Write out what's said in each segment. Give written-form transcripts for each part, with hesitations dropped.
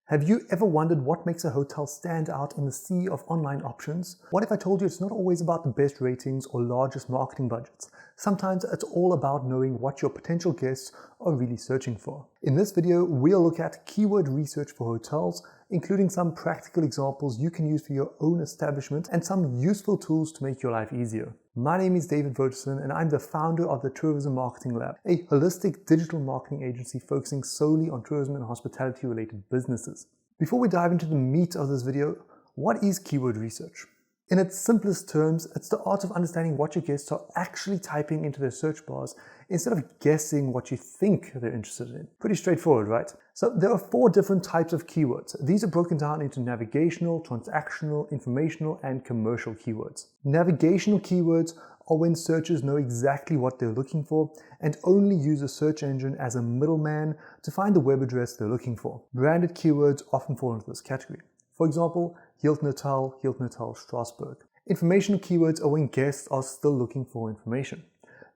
Have you ever wondered what makes a hotel stand out in the sea of online options? What if I told you it's not always about the best ratings or largest marketing budgets? Sometimes it's all about knowing what your potential guests are really searching for. In this video, we'll look at keyword research for hotels, including some practical examples you can use for your own establishment and some useful tools to make your life easier. My name is David Voterson and I'm the founder of the Tourism Marketing Lab, a holistic digital marketing agency focusing solely on tourism and hospitality related businesses. Before we dive into the meat of this video, what is keyword research? In its simplest terms, it's the art of understanding what your guests are actually typing into their search bars instead of guessing what you think they're interested in. Pretty straightforward, right? So there are 4 different types of keywords. These are broken down into navigational, transactional, informational, and commercial keywords. Navigational keywords are when searchers know exactly what they're looking for and only use a search engine as a middleman to find the web address they're looking for. Branded keywords often fall into this category. For example, Hilton Hotel Strasbourg. Informational keywords are when guests are still looking for information.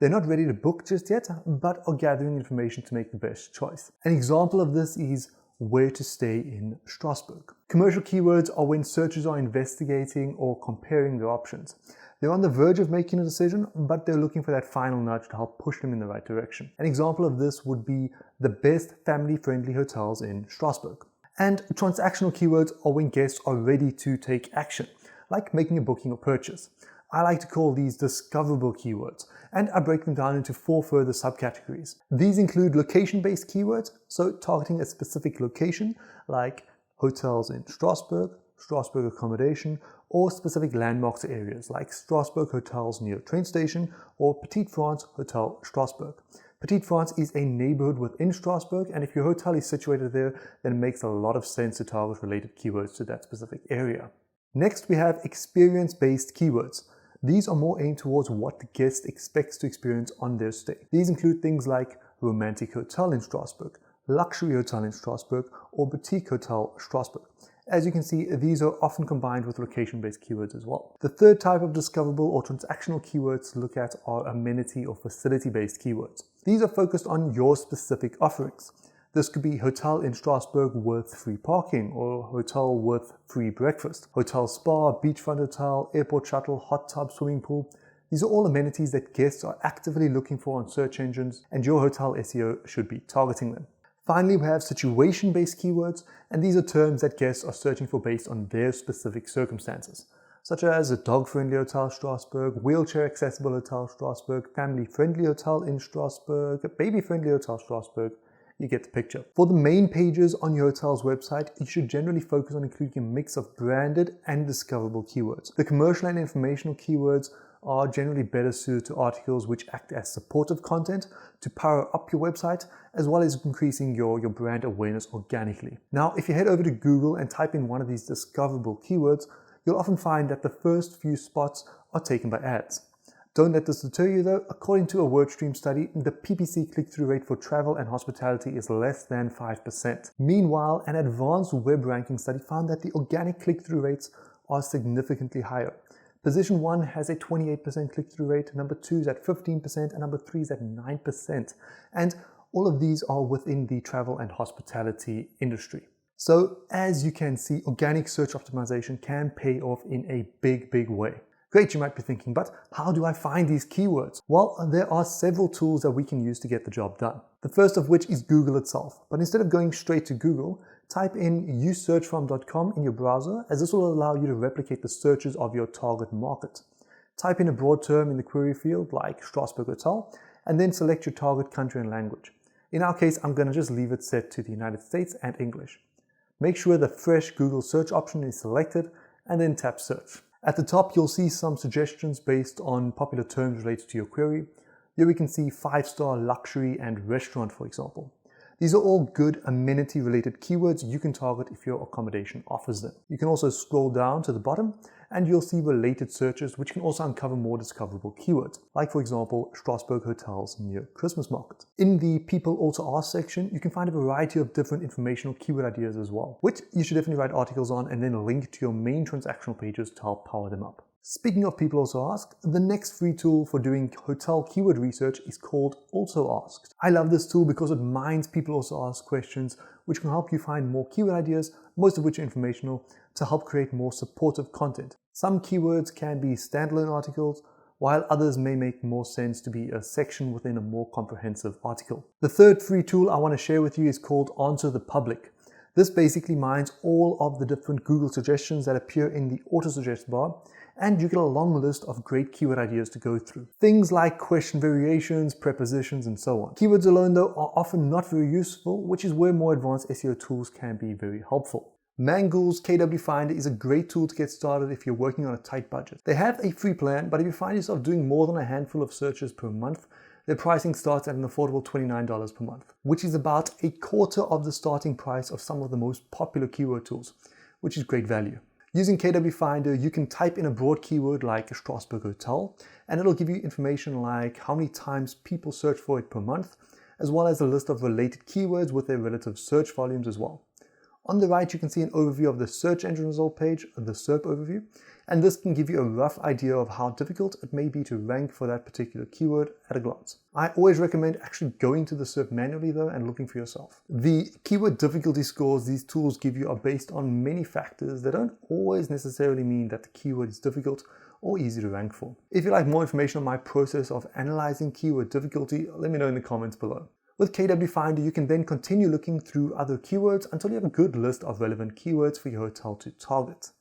They're not ready to book just yet, but are gathering information to make the best choice. An example of this is where to stay in Strasbourg. Commercial keywords are when searchers are investigating or comparing their options. They're on the verge of making a decision, but they're looking for that final nudge to help push them in the right direction. An example of this would be the best family-friendly hotels in Strasbourg. And transactional keywords are when guests are ready to take action, like making a booking or purchase. I like to call these discoverable keywords, and I break them down into 4 further subcategories. These include location-based keywords, so targeting a specific location, like hotels in Strasbourg, Strasbourg accommodation, or specific landmarks or areas, like Strasbourg hotels near train station, or Petite France Hotel Strasbourg. Petite France is a neighborhood within Strasbourg, and if your hotel is situated there, then it makes a lot of sense to target related keywords to that specific area. Next, we have experience-based keywords. These are more aimed towards what the guest expects to experience on their stay. These include things like romantic hotel in Strasbourg, luxury hotel in Strasbourg, or boutique hotel Strasbourg. As you can see, these are often combined with location-based keywords as well. The third type of discoverable or transactional keywords to look at are amenity or facility-based keywords. These are focused on your specific offerings. This could be hotel in Strasbourg with free parking, or hotel with free breakfast, hotel spa, beachfront hotel, airport shuttle, hot tub, swimming pool. These are all amenities that guests are actively looking for on search engines, and your hotel SEO should be targeting them. Finally, we have situation-based keywords, and these are terms that guests are searching for based on their specific circumstances, such as a dog-friendly hotel Strasbourg, wheelchair-accessible hotel Strasbourg, family-friendly hotel in Strasbourg, a baby-friendly hotel Strasbourg. You get the picture. For the main pages on your hotel's website, you should generally focus on including a mix of branded and discoverable keywords. The commercial and informational keywords are generally better suited to articles which act as supportive content to power up your website, as well as increasing your brand awareness organically. Now, if you head over to Google and type in one of these discoverable keywords, you'll often find that the first few spots are taken by ads. Don't let this deter you though. According to a WordStream study, the PPC click-through rate for travel and hospitality is less than 5%. Meanwhile, an advanced web ranking study found that the organic click-through rates are significantly higher. Position 1 has a 28% click-through rate, number 2 is at 15%, and number 3 is at 9%. And all of these are within the travel and hospitality industry. So as you can see, organic search optimization can pay off in a big way. Great, you might be thinking, but how do I find these keywords? Well, there are several tools that we can use to get the job done. The first of which is Google itself. But instead of going straight to Google, type in usearchfarm.com in your browser, as this will allow you to replicate the searches of your target market. Type in a broad term in the query field like Strasbourg Hotel, and then select your target country and language. In our case, I'm going to just leave it set to the United States and English. Make sure the fresh Google search option is selected, and then tap search. At the top, you'll see some suggestions based on popular terms related to your query. Here we can see 5-star, luxury, and restaurant, for example. These are all good amenity-related keywords you can target if your accommodation offers them. You can also scroll down to the bottom and you'll see related searches which can also uncover more discoverable keywords, like for example, Strasbourg hotels near Christmas market. In the People Also Ask section, you can find a variety of different informational keyword ideas as well, which you should definitely write articles on and then link to your main transactional pages to help power them up. Speaking of People Also Ask, the next free tool for doing hotel keyword research is called Also Asked. I love this tool because it mines People Also Ask questions, which can help you find more keyword ideas, most of which are informational, to help create more supportive content. Some keywords can be standalone articles, while others may make more sense to be a section within a more comprehensive article. The third free tool I want to share with you is called Answer the Public. This basically mines all of the different Google suggestions that appear in the auto-suggest bar, and you get a long list of great keyword ideas to go through. Things like question variations, prepositions, and so on. Keywords alone, though, are often not very useful, which is where more advanced SEO tools can be very helpful. Mangools KW Finder is a great tool to get started if you're working on a tight budget. They have a free plan, but if you find yourself doing more than a handful of searches per month, their pricing starts at an affordable $29 per month, which is about a quarter of the starting price of some of the most popular keyword tools, which is great value. Using KW Finder, you can type in a broad keyword like Strasbourg Hotel, and it'll give you information like how many times people search for it per month, as well as a list of related keywords with their relative search volumes as well. On the right, you can see an overview of the search engine result page, the SERP overview, and this can give you a rough idea of how difficult it may be to rank for that particular keyword at a glance. I always recommend actually going to the SERP manually though and looking for yourself. The keyword difficulty scores these tools give you are based on many factors that don't always necessarily mean that the keyword is difficult or easy to rank for. If you'd like more information on my process of analyzing keyword difficulty, let me know in the comments below. With KW Finder, you can then continue looking through other keywords until you have a good list of relevant keywords for your hotel to target.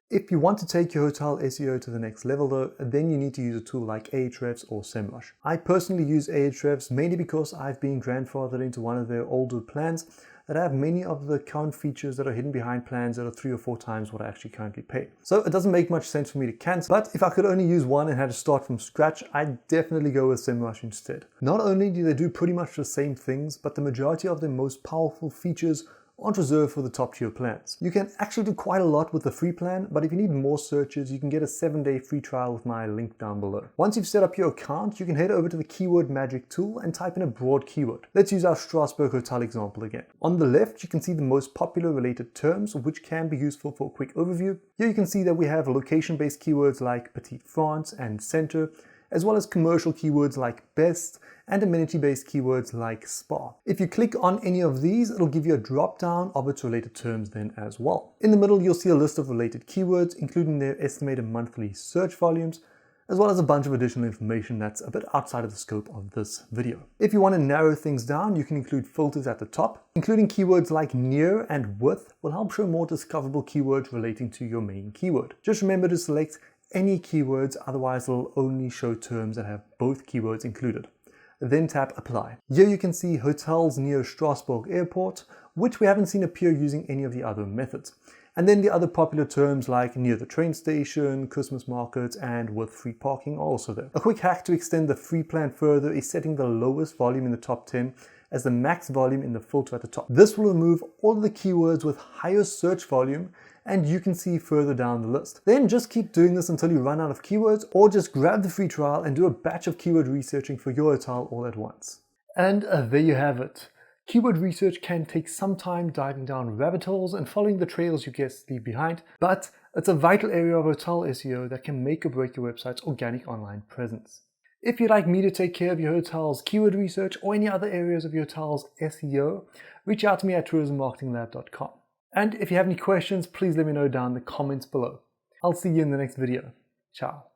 If you want to take your hotel SEO to the next level though, then you need to use a tool like Ahrefs or SEMrush. I personally use Ahrefs mainly because I've been grandfathered into one of their older plans that have many of the current features that are hidden behind plans that are 3 or 4 times what I actually currently pay. So it doesn't make much sense for me to cancel, but if I could only use one and had to start from scratch, I'd definitely go with SEMrush instead. Not only do they do pretty much the same things, but the majority of their most powerful features aren't reserved for the top tier plans. You can actually do quite a lot with the free plan, but if you need more searches, you can get a 7-day free trial with my link down below. Once you've set up your account, you can head over to the Keyword Magic tool and type in a broad keyword. Let's use our Strasbourg Hotel example again. On the left, you can see the most popular related terms, which can be useful for a quick overview. Here you can see that we have location-based keywords like Petite France and Center, as well as commercial keywords like best and amenity-based keywords like spa. If you click on any of these, it'll give you a drop-down of its related terms then as well. In the middle, you'll see a list of related keywords, including their estimated monthly search volumes, as well as a bunch of additional information that's a bit outside of the scope of this video. If you want to narrow things down, you can include filters at the top, including keywords like near and with will help show more discoverable keywords relating to your main keyword. Just remember to select any keywords, otherwise it'll only show terms that have both keywords included. Then tap apply. Here you can see hotels near Strasbourg Airport, which we haven't seen appear using any of the other methods. And then the other popular terms like near the train station, Christmas markets, and with free parking are also there. A quick hack to extend the free plan further is setting the lowest volume in the top 10 as the max volume in the filter at the top. This will remove all of the keywords with higher search volume, and you can see further down the list. Then just keep doing this until you run out of keywords, or just grab the free trial and do a batch of keyword researching for your hotel all at once. And there you have it. Keyword research can take some time diving down rabbit holes and following the trails your guests leave behind, but it's a vital area of hotel SEO that can make or break your website's organic online presence. If you'd like me to take care of your hotel's keyword research or any other areas of your hotel's SEO, reach out to me at tourismmarketinglab.com. And if you have any questions, please let me know down in the comments below. I'll see you in the next video. Ciao.